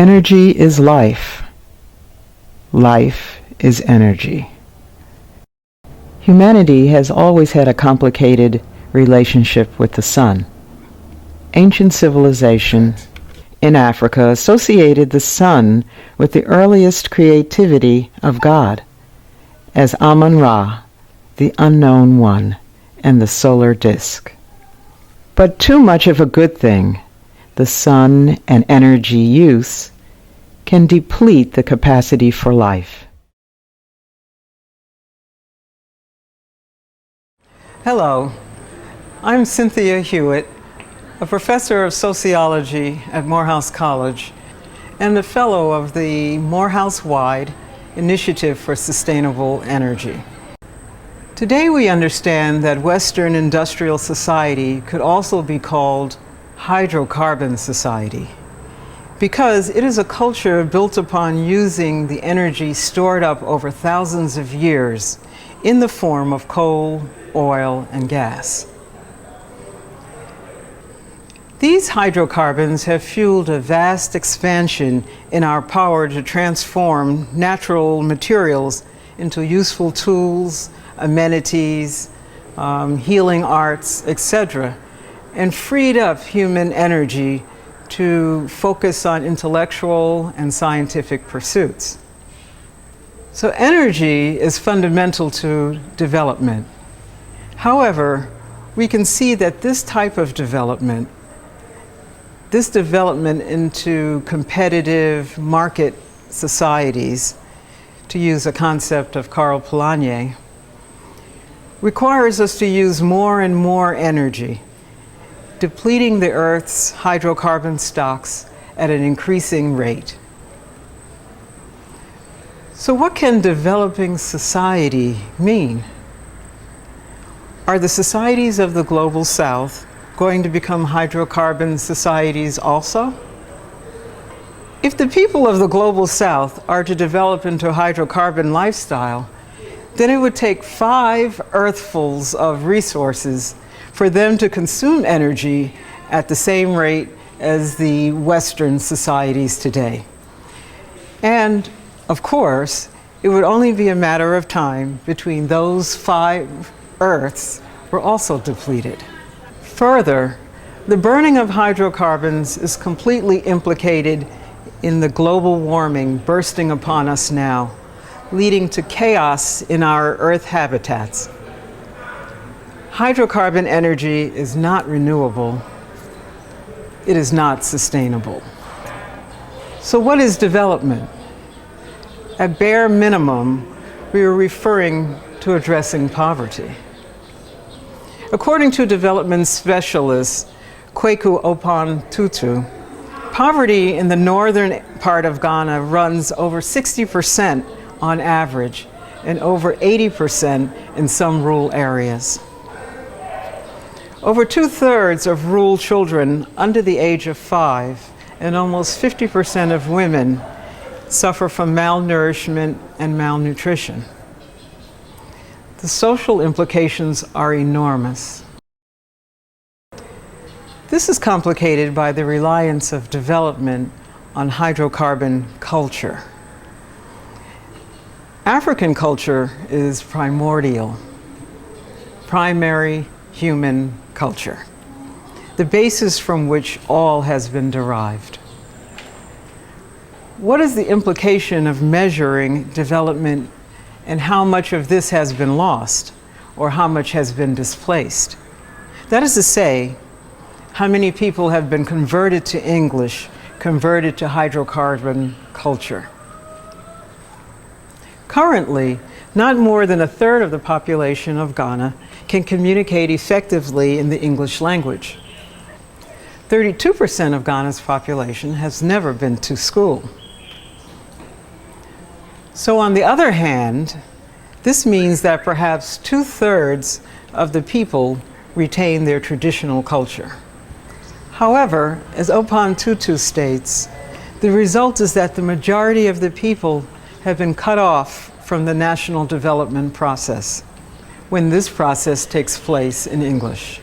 Energy is life. Life is energy. Humanity has always had a complicated relationship with the sun. Ancient civilization in Africa associated the sun with the earliest creativity of God as Amun-Ra, the unknown one, and the solar disk. But too much of a good thing, the sun and energy use, can deplete the capacity for life. Hello, I'm Cynthia Hewitt, a professor of sociology at Morehouse College and a fellow of the Morehouse-wide Initiative for Sustainable Energy. Today we understand that Western industrial society could also be called hydrocarbon society because it is a culture built upon using the energy stored up over thousands of years in the form of coal, oil, and gas. These hydrocarbons have fueled a vast expansion in our power to transform natural materials into useful tools, amenities, healing arts, etc., and freed up human energy to focus on intellectual and scientific pursuits. So energy is fundamental to development. However, we can see that this type of development, this development into competitive market societies, to use a concept of Karl Polanyi, requires us to use more and more energy, depleting the Earth's hydrocarbon stocks at an increasing rate. So what can developing society mean? Are the societies of the Global South going to become hydrocarbon societies also? If the people of the Global South are to develop into a hydrocarbon lifestyle, then it would take 5 earthfuls of resources for them to consume energy at the same rate as the Western societies today. And, of course, it would only be a matter of time between those 5 Earths were also depleted. Further, the burning of hydrocarbons is completely implicated in the global warming bursting upon us now, leading to chaos in our Earth habitats. Hydrocarbon energy is not renewable. It is not sustainable. So what is development? At bare minimum, we are referring to addressing poverty. According to development specialist Kwaku Opan-Tutu, poverty in the northern part of Ghana runs over 60% on average and over 80% in some rural areas. Over 2/3 of rural children under the age of 5 and almost 50% of women suffer from malnourishment and malnutrition. The social implications are enormous. This is complicated by the reliance of development on hydrocarbon culture. African culture is primordial, primary human culture, the basis from which all has been derived. What is the implication of measuring development and how much of this has been lost or how much has been displaced? That is to say, how many people have been converted to English, converted to hydrocarbon culture? Currently, not more than 1/3 of the population of Ghana can communicate effectively in the English language. 32% of Ghana's population has never been to school. So on the other hand, this means that perhaps 2/3 of the people retain their traditional culture. However, as Opan-Tutu states, the result is that the majority of the people have been cut off from the national development process when this process takes place in English.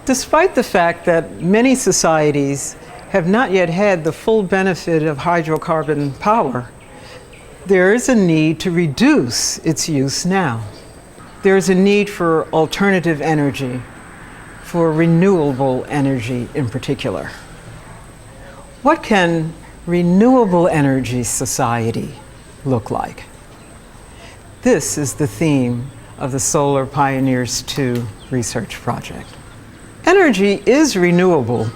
Despite the fact that many societies have not yet had the full benefit of hydrocarbon power, there is a need to reduce its use now. There is a need for alternative energy, for renewable energy in particular. What can renewable energy society look like? This is the theme of the Solar Pioneers 2 research project. Energy is renewable,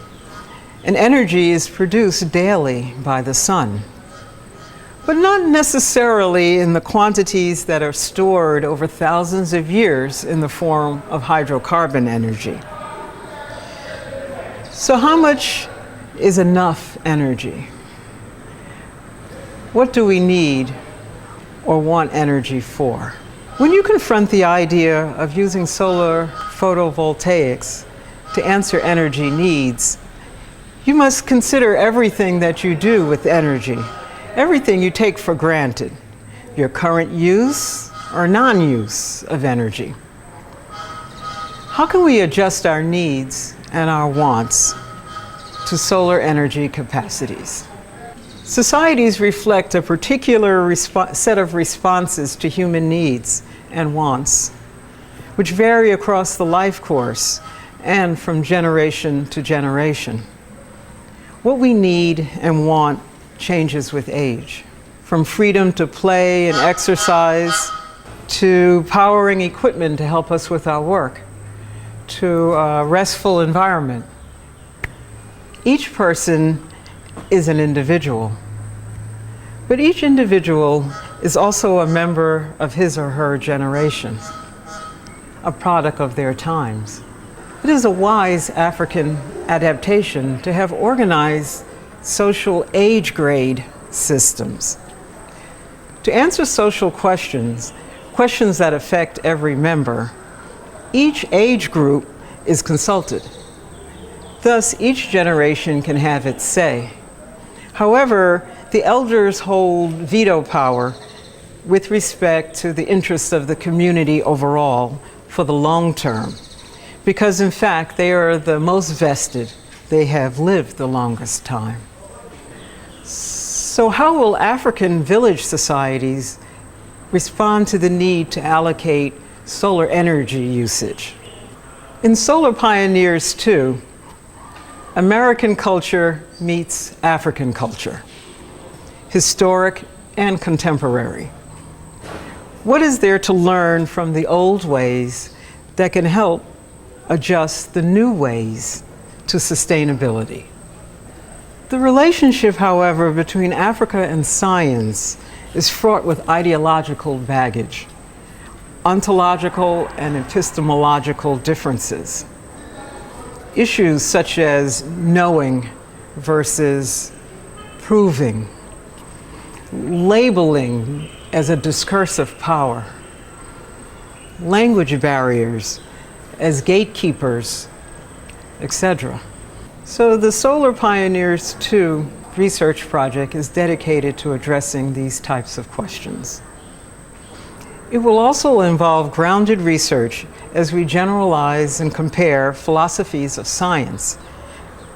and energy is produced daily by the sun, but not necessarily in the quantities that are stored over thousands of years in the form of hydrocarbon energy. So how much is enough energy? What do we need or want energy for? When you confront the idea of using solar photovoltaics to answer energy needs, you must consider everything that you do with energy, everything you take for granted, your current use or non-use of energy. How can we adjust our needs and our wants to solar energy capacities? Societies reflect a particular set of responses to human needs and wants, which vary across the life course and from generation to generation. What we need and want changes with age, from freedom to play and exercise, to powering equipment to help us with our work, to a restful environment. Each person is an individual, but each individual is also a member of his or her generation, a product of their times. It is a wise African adaptation to have organized social age grade systems. To answer social questions, questions that affect every member, each age group is consulted. Thus, each generation can have its say. However, the elders hold veto power with respect to the interests of the community overall for the long term, because in fact they are the most vested. They have lived the longest time. So how will African village societies respond to the need to allocate solar energy usage? In Solar Pioneers 2, American culture meets African culture, historic and contemporary. What is there to learn from the old ways that can help adjust the new ways to sustainability? The relationship, however, between Africa and science is fraught with ideological baggage, ontological and epistemological differences. Issues such as knowing versus proving, labeling as a discursive power, language barriers as gatekeepers, etc. So the Solar Pioneers 2 research project is dedicated to addressing these types of questions. It will also involve grounded research as we generalize and compare philosophies of science,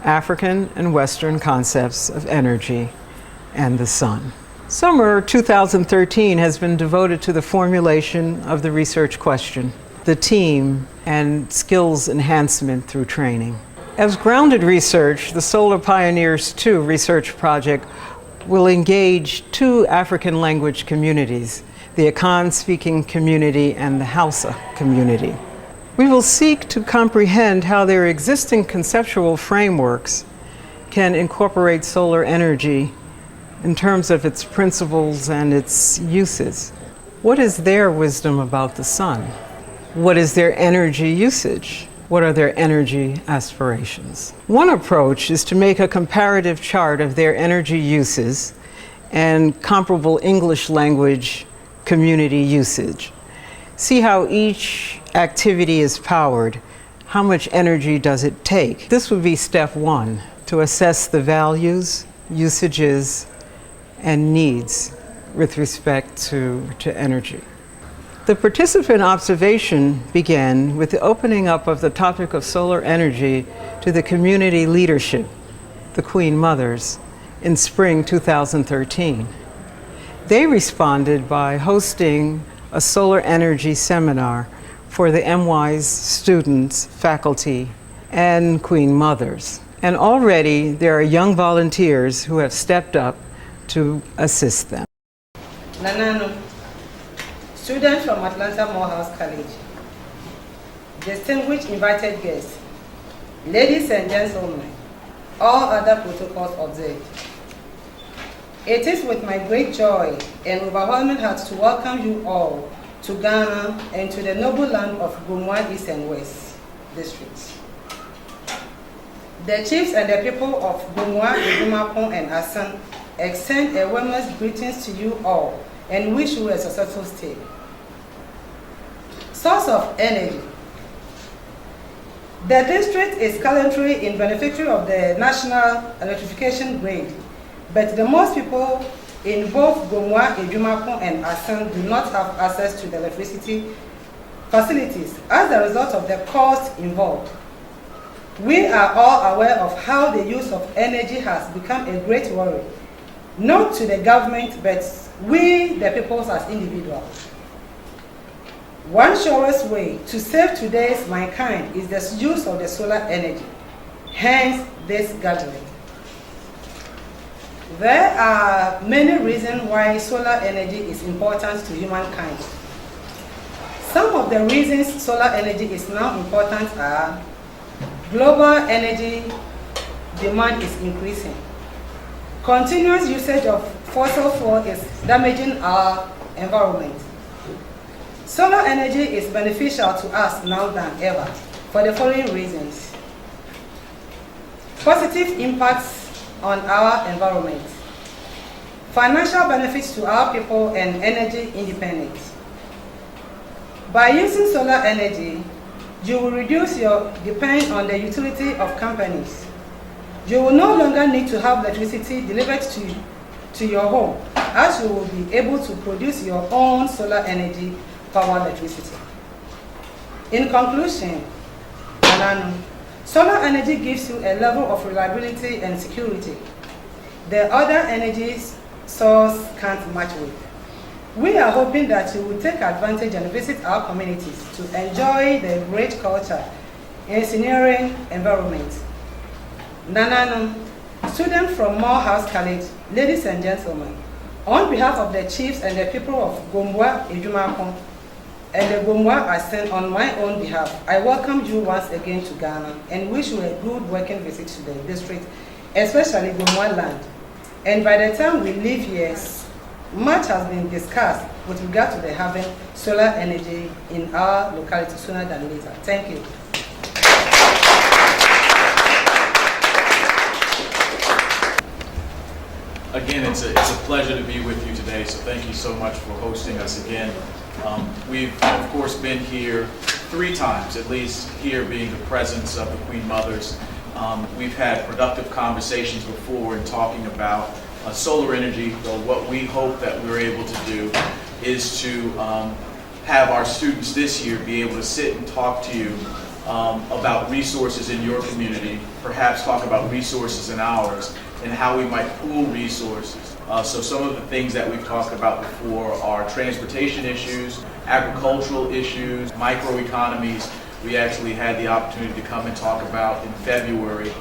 African and Western concepts of energy and the sun. Summer 2013 has been devoted to the formulation of the research question, the team, and skills enhancement through training. As grounded research, the Solar Pioneers 2 research project will engage two African language communities, the Akan-speaking community and the Hausa community. We will seek to comprehend how their existing conceptual frameworks can incorporate solar energy in terms of its principles and its uses. What is their wisdom about the sun? What is their energy usage? What are their energy aspirations? One approach is to make a comparative chart of their energy uses and comparable English language community usage. See how each activity is powered. How much energy does it take? This would be step one, to assess the values, usages, and needs with respect to energy. The participant observation began with the opening up of the topic of solar energy to the community leadership the Queen Mothers in spring 2013. They responded by hosting a solar energy seminar for the MY's students, faculty, and Queen Mothers. And already there are young volunteers who have stepped up to assist them. Nanano, student from Atlanta Morehouse College, distinguished invited guests, ladies and gentlemen, all other protocols observed. It is with my great joy and overwhelming heart to welcome you all to Ghana and to the noble land of Gomwa East and West districts. The chiefs and the people of Gomwa, Idumapon, and Asan extend a warmest greetings to you all and wish you a successful stay. Source of energy. The district is currently in beneficiary of the national electrification grid, but the most people in both Gomwa, Idumapon, and Asan do not have access to the electricity facilities as a result of the cost involved. We are all aware of how the use of energy has become a great worry, not to the government, but we, the people, as individuals. One surest way to save today's mankind is the use of the solar energy, hence this gathering. There are many reasons why solar energy is important to humankind. Some of the reasons solar energy is now important are: global energy demand is increasing. Continuous usage of fossil fuel is damaging our environment. Solar energy is beneficial to us now than ever for the following reasons. Positive impacts on our environment. Financial benefits to our people and energy independence. By using solar energy, you will reduce your dependence on the utility of companies. You will no longer need to have electricity delivered to your home, as you will be able to produce your own solar energy power electricity. In conclusion, solar energy gives you a level of reliability and security the other energy source can't match with. We are hoping that you will take advantage and visit our communities to enjoy the great culture and scenery environment. Nanano, student from Morehouse College, ladies and gentlemen, on behalf of the chiefs and the people of Gomwa, Idumapon, and the Gomwa Asen, on my own behalf, I welcome you once again to Ghana and wish you a good working visit to the district, especially Gomwa land. And by the time we leave here, much has been discussed with regard to the having solar energy in our locality sooner than later. Thank you. Again, it's a pleasure to be with you today, so thank you so much for hosting us again. We've, of course, been here 3 times, at least here being the presence of the Queen Mothers. We've had productive conversations before in talking about solar energy. So what we hope that we're able to do is to have our students this year be able to sit and talk to you about resources in your community, perhaps talk about resources in ours, and how we might pool resources. So some of the things that we've talked about before are transportation issues, agricultural issues, microeconomies. We actually had the opportunity to come and talk about in February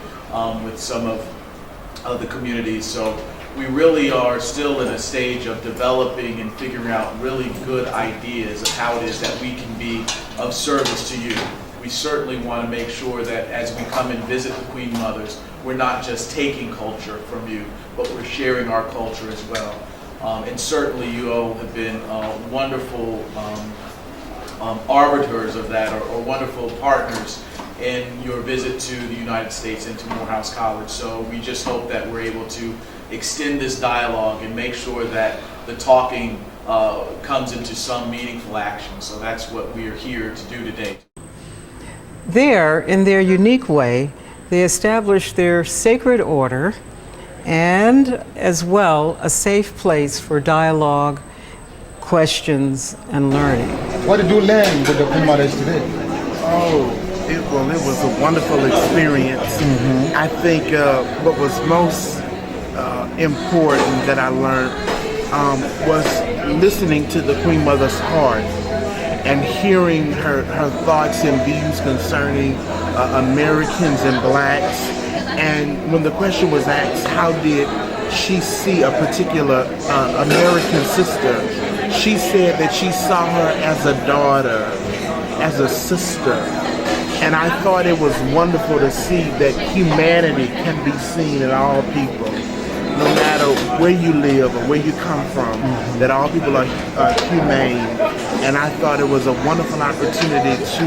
with some of the communities. So we really are still in a stage of developing and figuring out really good ideas of how it is that we can be of service to you. We certainly want to make sure that as we come and visit the Queen Mothers, we're not just taking culture from you, but we're sharing our culture as well. And certainly you all have been wonderful arbiters of that, or wonderful partners in your visit to the United States and to Morehouse College. So we just hope that we're able to extend this dialogue and make sure that the talking comes into some meaningful action. So that's what we are here to do today. There, in their unique way, they established their sacred order and, as well, a safe place for dialogue, questions, and learning. What did you learn with the Queen Mothers today? Oh, it was a wonderful experience. I think what was most important that I learned was listening to the Queen Mother's heart and hearing her thoughts and views concerning Americans and blacks. And when the question was asked, how did she see a particular American sister, she said that she saw her as a daughter, as a sister. And I thought it was wonderful to see that humanity can be seen in all people, no matter where you live or where you come from, that all people are humane. And I thought it was a wonderful opportunity to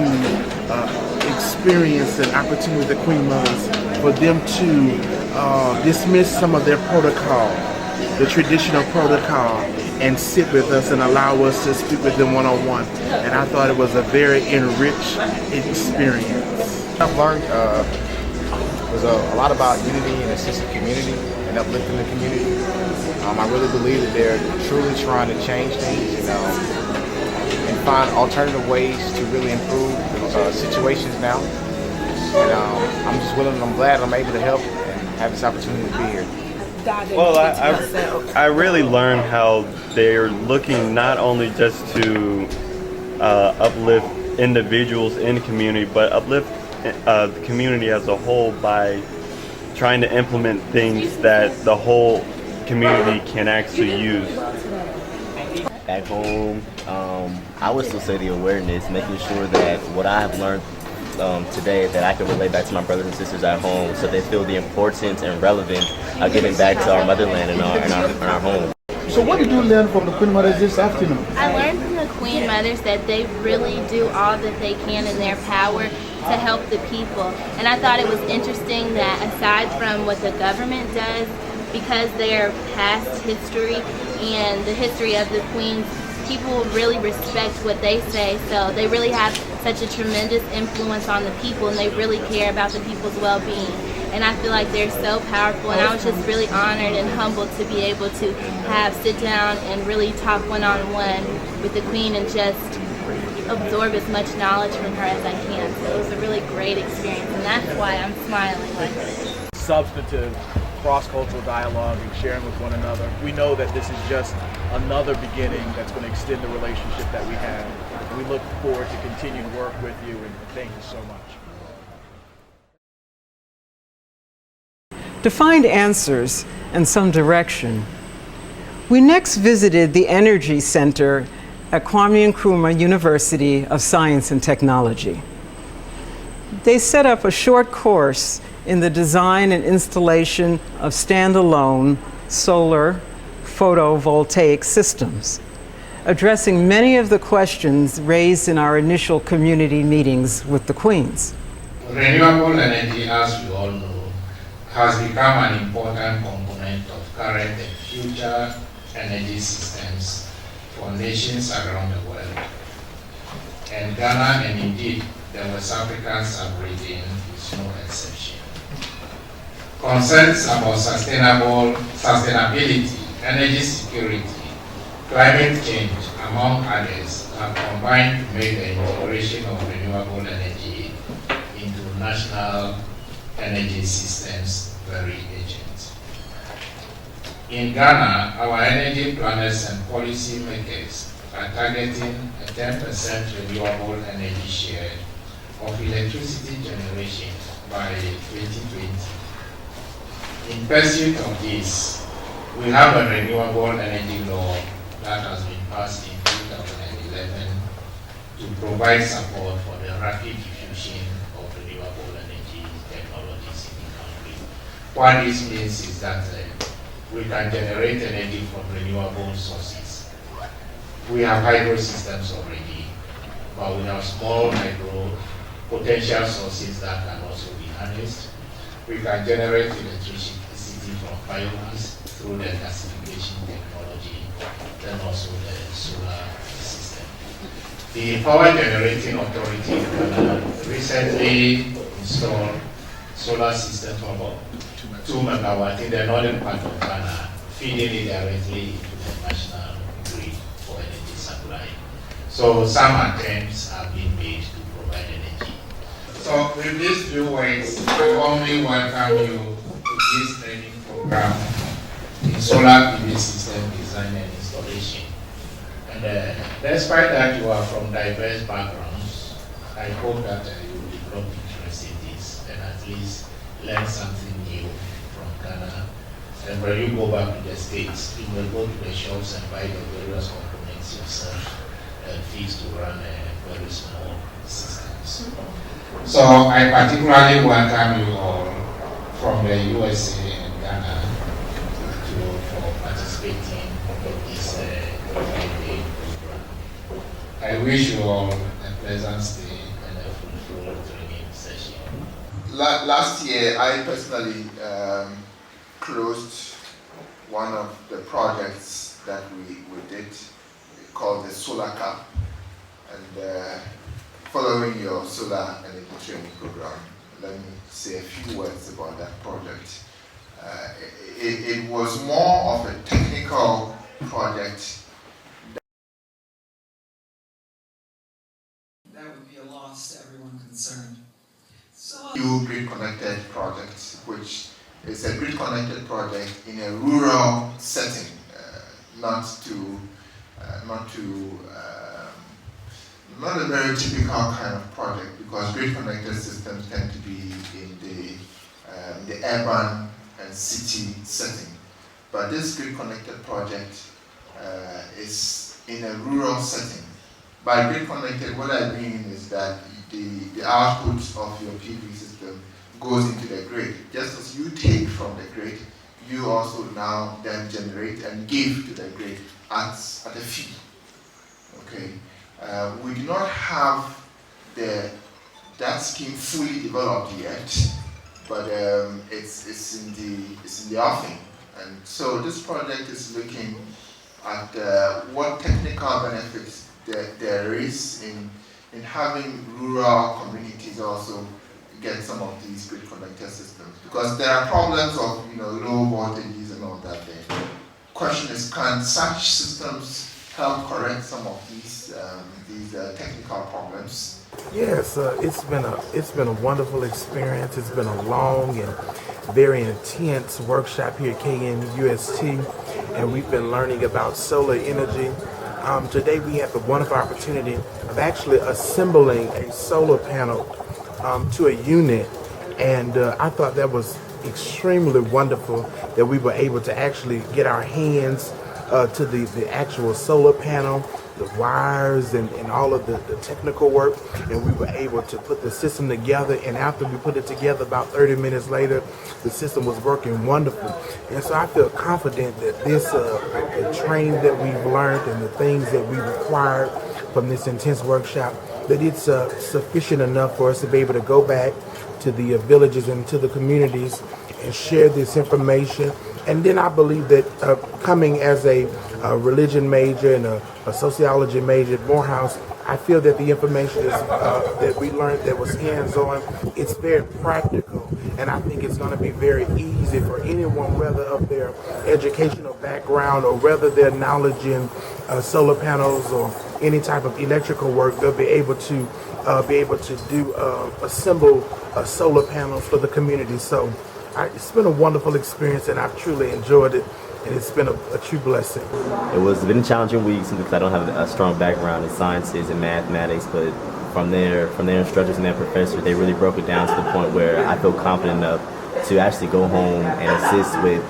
experience an opportunity with the Queen Mothers, for them to dismiss some of their protocol, the traditional protocol, and sit with us and allow us to speak with them one-on-one. And I thought it was a very enriched experience. I've learned was a lot about unity and a sense of community and uplifting the community. I really believe that they're truly trying to change things, and find alternative ways to really improve situations now. And I'm just willing and I'm glad I'm able to help and have this opportunity to be here. Well, I really learned how they're looking not only just to uplift individuals in the community, but uplift the community as a whole by trying to implement things that the whole community can actually use. Back home, I would still say the awareness, making sure that what I have learned today that I can relate back to my brothers and sisters at home, so they feel the importance and relevance of giving back to our motherland and our home. So what did you learn from the Queen Mothers this afternoon? I learned from the Queen Mothers that they really do all that they can in their power to help the people. And I thought it was interesting that aside from what the government does, because their past history and the history of the Queens, people really respect what they say, so they really have such a tremendous influence on the people, and they really care about the people's well-being. And I feel like they're so powerful, and I was just really honored and humbled to be able to sit down and really talk one-on-one with the Queen and just absorb as much knowledge from her as I can. So it was a really great experience, and that's why I'm smiling like this. Substantive cross-cultural dialogue and sharing with one another. We know that this is just another beginning that's going to extend the relationship that we have. We look forward to continuing to work with you, and thank you so much. To find answers and some direction, we next visited the Energy Center at Kwame Nkrumah University of Science and Technology. They set up a short course in the design and installation of standalone solar photovoltaic systems, addressing many of the questions raised in our initial community meetings with the Queens. Renewable energy, as we all know, has become an important component of current and future energy systems for nations around the world. And Ghana, and indeed the West African sub-region, is no exception. Concerns about sustainability, energy security, climate change, among others, have combined to make the integration of renewable energy into national energy systems very urgent. In Ghana, our energy planners and policy makers are targeting a 10% renewable energy share of electricity generation by 2020. In pursuit of this, we have a renewable energy law that has been passed in 2011 to provide support for the rapid diffusion of renewable energy technologies in the country. What this means is that we can generate energy from renewable sources. We have hydro systems already, but we have small hydro potential sources that can also be harnessed. We can generate electricity from biomass through the gasification technology, then also the solar system. The Power Generating Authority in Ghana recently installed solar systems for about 2 megawatts in the northern part of Ghana, feeding it directly into the national grid for energy supply. So some attempts have been made to provide energy. So with these few words, I warmly welcome you to this training program in solar PV system design and installation. And despite that you are from diverse backgrounds, I hope that you will develop interest in this and at least learn something new from Ghana. And when you go back to the States, you will go to the shops and buy the various components yourself and fees to run very small systems. So I particularly welcome you all from the USA and Ghana for participating in this program. I wish you all a pleasant stay and a fruitful training session. Last year, I personally closed one of the projects that we did called the Solar Cup. And following your solar energy training program, let me say a few words about that project. It was more of a technical project. That would be a loss to everyone concerned. New grid connected project, which is a grid connected project in a rural setting, not a very typical kind of project, because grid connected systems tend to be in the urban and city setting. But this grid connected project is in a rural setting. By grid connected, what I mean is that the output of your PV system goes into the grid. Just as you take from the grid, you also now then generate and give to the grid at a fee. Okay. We do not have that scheme fully developed yet, but it's in the offing. And so this project is looking at what technical benefits there is in having rural communities also get some of these grid connected systems, because there are problems of low voltages and all that. The question is, can such systems help correct some of these technical problems? Yes, it's been a wonderful experience. It's been a long and very intense workshop here at KNUST, and we've been learning about solar energy. Today we had the wonderful opportunity of actually assembling a solar panel to a unit, and I thought that was extremely wonderful that we were able to actually get our hands to the actual solar panel, the wires and all of the technical work, and we were able to put the system together. And after we put it together, about 30 minutes later, the system was working wonderful. And so I feel confident that this the training that we've learned and the things that we required from this intense workshop, that it's sufficient enough for us to be able to go back to the villages and to the communities and share this information. And then I believe that coming as a religion major and a sociology major at Morehouse, I feel that the information is, that we learned that was hands-on, it's very practical. And I think it's going to be very easy for anyone, whether of their educational background or whether their knowledge in solar panels or any type of electrical work, they'll be able to assemble solar panels for the community. So it's been a wonderful experience, and I've truly enjoyed it, and it's been a true blessing. It's been a challenging week because I don't have a strong background in sciences and mathematics, but from their instructors and their professors, they really broke it down to the point where I feel confident enough to actually go home and assist with,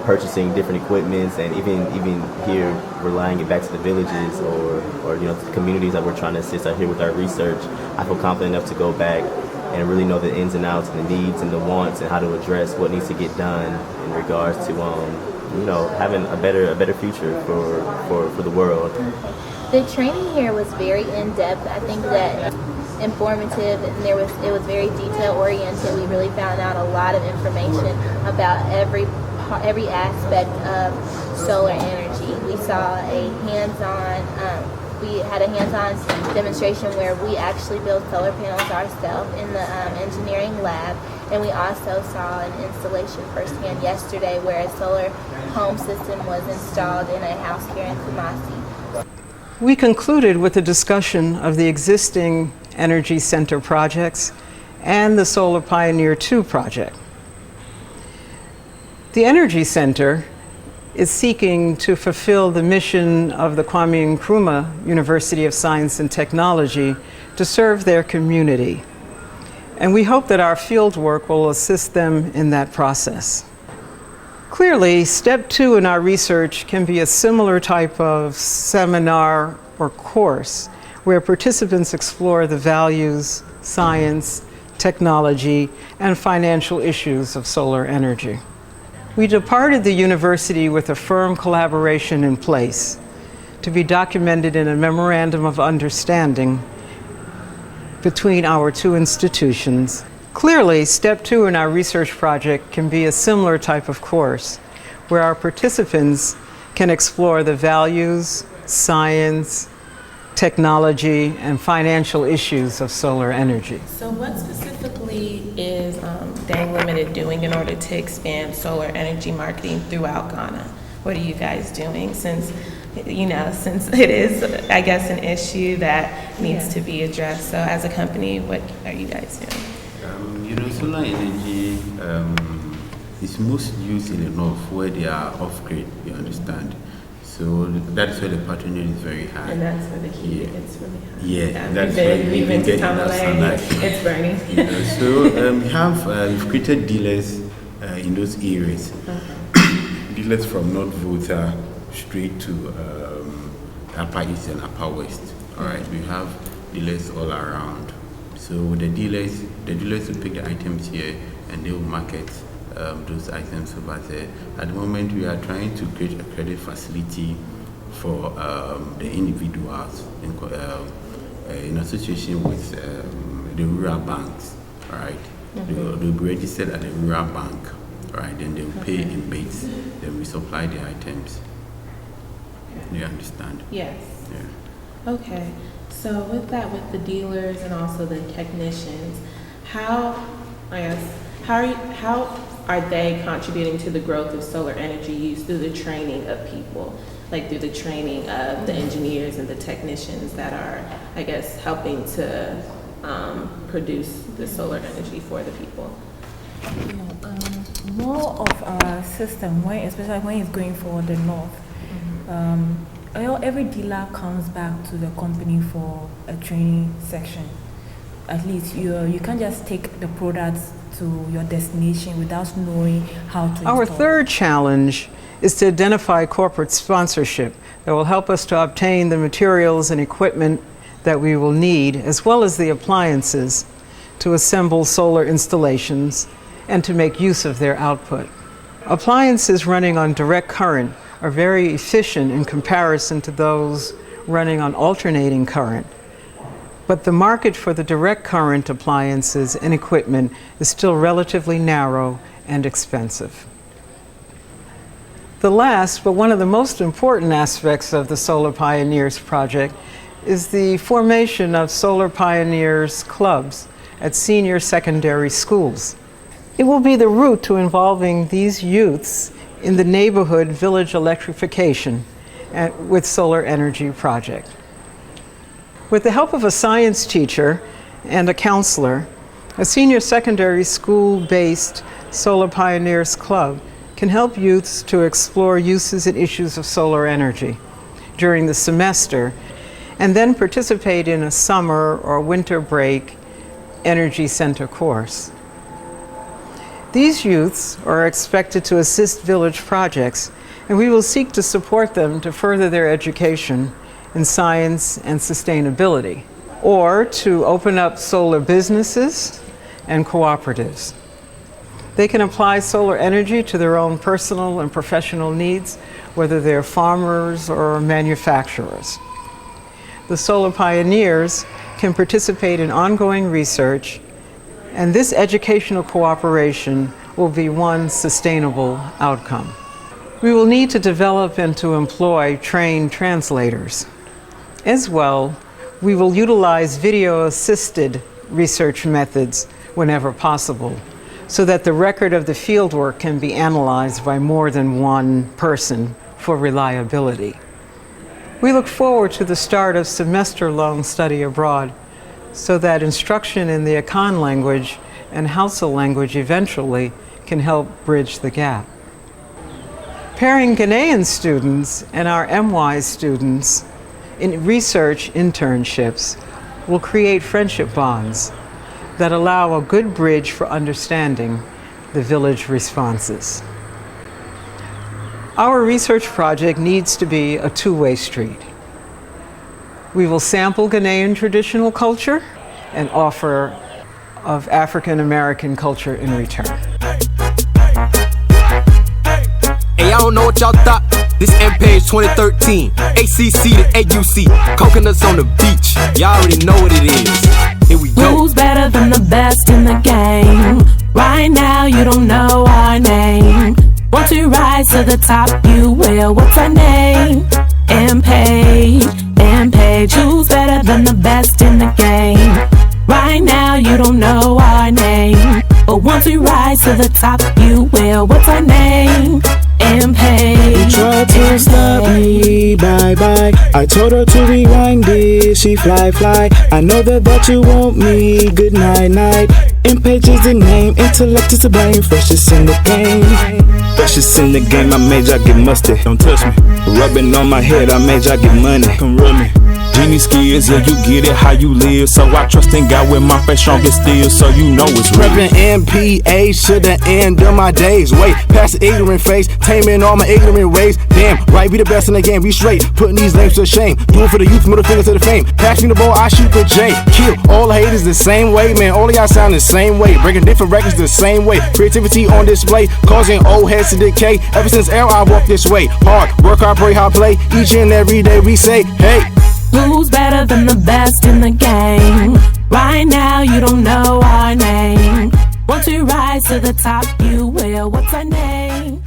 purchasing different equipments, and even here relying it back to the villages or the communities that we're trying to assist out here with our research. I feel confident enough to go back and really know the ins and outs and the needs and the wants and how to address what needs to get done in regards to having a better future for the world. The training here was very in-depth. I think that informative, and it was very detail-oriented. We really found out a lot of information about every aspect of solar energy. We saw we had a hands-on demonstration where we actually built solar panels ourselves in the engineering lab, and we also saw an installation firsthand yesterday where a solar home system was installed in a house here in Kumasi. We concluded with a discussion of the existing Energy Center projects and the Solar Pioneer 2 project. The Energy Center is seeking to fulfill the mission of the Kwame Nkrumah University of Science and Technology to serve their community. And we hope that our field work will assist them in that process. Clearly, step 2 in our research can be a similar type of seminar or course where participants explore the values, science, technology, and financial issues of solar energy. We departed the university with a firm collaboration in place to be documented in a memorandum of understanding between our two institutions. Clearly, step 2 in our research project can be a similar type of course where our participants can explore the values, science, technology, and financial issues of solar energy. So what specifically is Dang Limited doing in order to expand solar energy marketing throughout Ghana? What are you guys doing since it is, I guess, an issue that needs to be addressed? So as a company, what are you guys doing? Solar energy is most used in the north where they are off-grid, you understand. So that's where the patronage is very high. And that's where the heat gets really high. Yeah, that's where we get enough sunlight. It's burning. So we've created dealers in those areas. Okay. Dealers from North Volta straight to Upper East and Upper West. All right, we have dealers all around. So the dealers will pick the items here and they will market those items over there. At the moment, we are trying to create a credit facility for the individuals in association with the rural banks. All right, they'll be registered at the rural bank. All right, then they will pay in Mpage. Then we supply the items. You understand? Yes. Yeah. Okay. So with that, with the dealers and also the technicians, how are they contributing to the growth of solar energy use through the training of people, like through the training of the engineers and the technicians that are, I guess, helping to produce the solar energy for the people? More of our system, especially when it's going for the north, every dealer comes back to the company for a training section. At least you can't just take the products to your destination without knowing how to Our install. third challenge is to identify corporate sponsorship that will help us to obtain the materials and equipment that we will need, as well as the appliances to assemble solar installations and to make use of their output. Appliances running on direct current are very efficient in comparison to those running on alternating current. But the market for the direct current appliances and equipment is still relatively narrow and expensive. The last, but one of the most important aspects of the Solar Pioneers project is the formation of Solar Pioneers clubs at senior secondary schools. It will be the route to involving these youths in the neighborhood village electrification with solar energy project. With the help of a science teacher and a counselor, a senior secondary school-based Solar Pioneers Club can help youths to explore uses and issues of solar energy during the semester and then participate in a summer or winter break Energy Center course. These youths are expected to assist village projects, and we will seek to support them to further their education in science and sustainability, or to open up solar businesses and cooperatives. They can apply solar energy to their own personal and professional needs, whether they're farmers or manufacturers. The Solar Pioneers can participate in ongoing research, and this educational cooperation will be one sustainable outcome. We will need to develop and to employ trained translators. As well, we will utilize video-assisted research methods whenever possible, so that the record of the fieldwork can be analyzed by more than one person for reliability. We look forward to the start of semester-long study abroad so that instruction in the Akan language and Hausa language eventually can help bridge the gap. Pairing Ghanaian students and our MY students in research internships will create friendship bonds that allow a good bridge for understanding the village responses. Our research project needs to be a two-way street. We will sample Ghanaian traditional culture and offer of African American culture in return. Hey, I don't know what y'all thought. This Mpage 2013, ACC to AUC, coconuts on the beach. Y'all already know what it is. Here we go. Who's better than the best in the game? Right now you don't know our name. Want to rise to the top, you will. What's our name? Mpage, Mpage. Who's better than the best in the game? Right now you don't know our name, but once we rise to the top, you will. What's our name? Mpage. Try to stop me, bye bye. I told her to rewind this, she fly. I know that you want me, good night. Mpage is the name, intellect is the brain, freshest in the game. Freshest in the game, I made y'all get musty. Don't touch me. Rubbing on my head, I made y'all get money. Come rub me. Genie skills, yeah, you get it how you live. So I trust in God with my faith strongest still, so you know it's real. Reppin' Mpage to the end of my days. Wait, past the ignorant phase, taming all my ignorant ways. Damn, right, be the best in the game, be straight. Putting these names to shame. Do it for the youth, middle finger to the fame. Pass me the ball, I shoot the J. Kill all the haters the same way, man. All of y'all sound the same way. Breaking different records the same way. Creativity on display, causing old heads to decay. Ever since L, I walk this way. Hard, work hard, pray hard, play. Each and every day we say, hey. Who's better than the best in the game? Right now you don't know our name. Want to rise to the top, you will. What's our name?